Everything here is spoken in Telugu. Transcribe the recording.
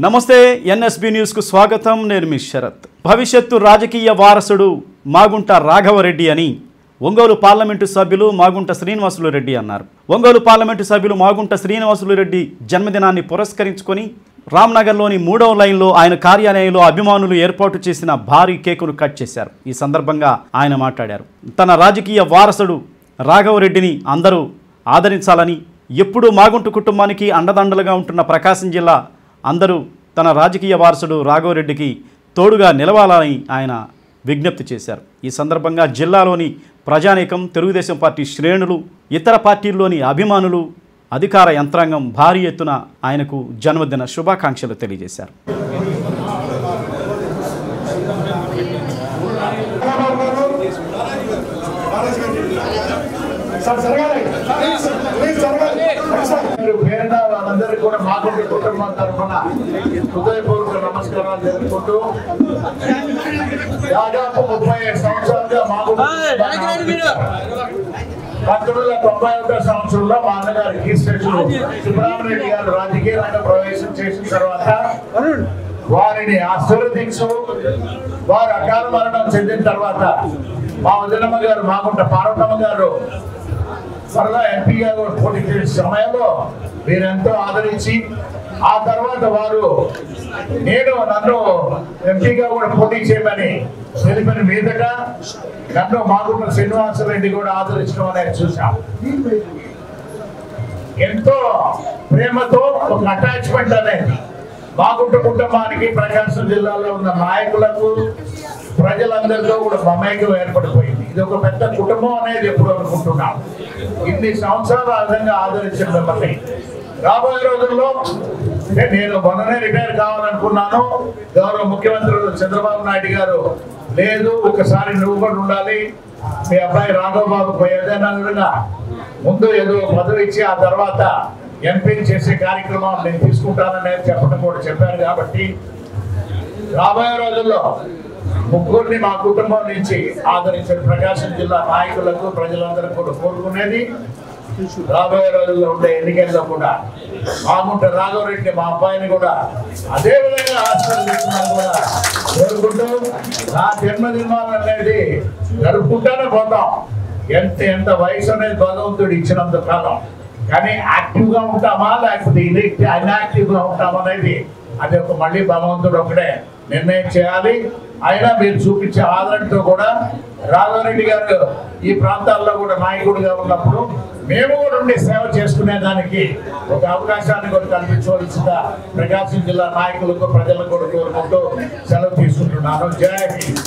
నమస్తే ఎన్ఎస్బి న్యూస్ కు స్వాగతం. నేను మీ శరత్. భవిష్యత్తు రాజకీయ వారసుడు మాగుంట రాఘవరెడ్డి అని ఒంగోలు పార్లమెంటు సభ్యులు మాగుంట శ్రీనివాసులు రెడ్డి అన్నారు. ఒంగోలు పార్లమెంటు సభ్యులు మాగుంట శ్రీనివాసులు రెడ్డి జన్మదినాన్ని పురస్కరించుకొని రామ్నగర్లోని 3వ లైన్లో ఆయన కార్యాలయంలో అభిమానులు ఏర్పాటు చేసిన భారీ కేకును కట్ చేశారు. ఈ సందర్భంగా ఆయన మాట్లాడారు. తన రాజకీయ వారసుడు రాఘవరెడ్డిని అందరూ ఆదరించాలని, ఎప్పుడూ మాగుంట కుటుంబానికి అండదండలుగా ఉంటున్న ప్రకాశం జిల్లా అందరూ తన రాజకీయ వారసుడు రాఘవరెడ్డికి తోడుగా నిలవాలని ఆయన విజ్ఞప్తి చేశారు. ఈ సందర్భంగా జిల్లాలోని ప్రజానీకం, తెలుగుదేశం పార్టీ శ్రేణులు, ఇతర పార్టీల్లోని అభిమానులు, అధికార యంత్రాంగం భారీ ఎత్తున ఆయనకు జన్మదిన శుభాకాంక్షలు తెలియజేశారు. వాళ్ళందరికీ కూడా మాగుంట కుటుంబం తరఫున హృదయపూర్వక నమస్కారాలు తెలుపుకుంటూ దాదాపు 35 సంవత్సరాలుగా మాగుంట 1991 సంవత్సరంలో మా అన్నగారు కీర్తిశేషులు సుబ్రహ్మణ్యరెడ్డి గారు రాజకీయ రంగ ప్రవేశం చేసిన తర్వాత వారిని ఆశీర్వదించు వారు అకాల మరణం చెందిన తర్వాత మా వదినమ్మ గారు మాగుంట పార్వతమ్మ గారు సరదా ఎంపీగా పోటీ చేసే సమయంలో వీరెంతో ఆదరించి ఆ తర్వాత వారు నన్ను ఎంపీగా కూడా పోటీ చేయమని తెలిపిన మీదట నన్ను మాగుంట శ్రీనివాసరెడ్డి కూడా ఆదరించడం అనేది చూసాం. ఎంతో ప్రేమతో ఒక అటాచ్మెంట్ అనేది మాగుంట కుటుంబానికి ప్రకాశం జిల్లాలో ఉన్న నాయకులకు ప్రజలందరితో కూడా మమేకం ఏర్పడిపోయింది. ఇది ఒక పెద్ద కుటుంబం అనేది ఎప్పుడు అనుకుంటున్నాం. ఇన్ని సంవత్సరాలు ఆ విధంగా ఆదరించిన మిమ్మల్ని రాబోయే రోజుల్లో నేను మొన్ననే రిటైర్ కావాలనుకున్నాను. గౌరవ ముఖ్యమంత్రులు చంద్రబాబు నాయుడు గారు లేదు, ఒకసారి నువ్వు కూడా ఉండాలి, మీ అబ్బాయి రాఘవబాబుకు ఏదైనా విధంగా ముందు ఏదో పదవి ఇచ్చి ఆ తర్వాత ఎంపీ చేసే కార్యక్రమం నేను తీసుకుంటానని చెప్పడం కూడా చెప్పారు. కాబట్టి రాబోయే రోజుల్లో ముగ్గురిని మా కుటుంబం నుంచి ఆదరించిన ప్రకాశం జిల్లా నాయకులకు ప్రజలందరూ కూడా కోరుకునేది రాబోయే రోజుల్లో ఉండే ఎన్నికల్లో కూడా మాగుంట రాఘవరెడ్డి మా అబ్బాయిని కూడా అదే విధంగా ఆశీర్వదించాలని కూడా కోరుకుంటూ నా జన్మదినాలు అనేది జరుపుకుంటానే పోతాం. ఎంత వయసు అనేది భగవంతుడు ఇచ్చినంత కాలం, కానీ యాక్టివ్గా ఉంటామా లేకపోతే ఇన్యాక్టివ్గా ఉంటామా అనేది అది ఒక మళ్ళీ భగవంతుడు ఒకటే నిర్ణయం చేయాలి. అయినా మీరు చూపించే ఆదరణతో కూడా రాఘవరెడ్డి గారు ఈ ప్రాంతాల్లో కూడా నాయకుడిగా ఉన్నప్పుడు మేము కూడా ఉండి సేవ చేసుకునే దానికి ఒక అవకాశాన్ని కూడా కల్పించవలసిన ప్రకాశం జిల్లా నాయకులకు ప్రజలకు కూడా కోరుకుంటూ సెలవు తీసుకుంటున్నాను. జై హింద్.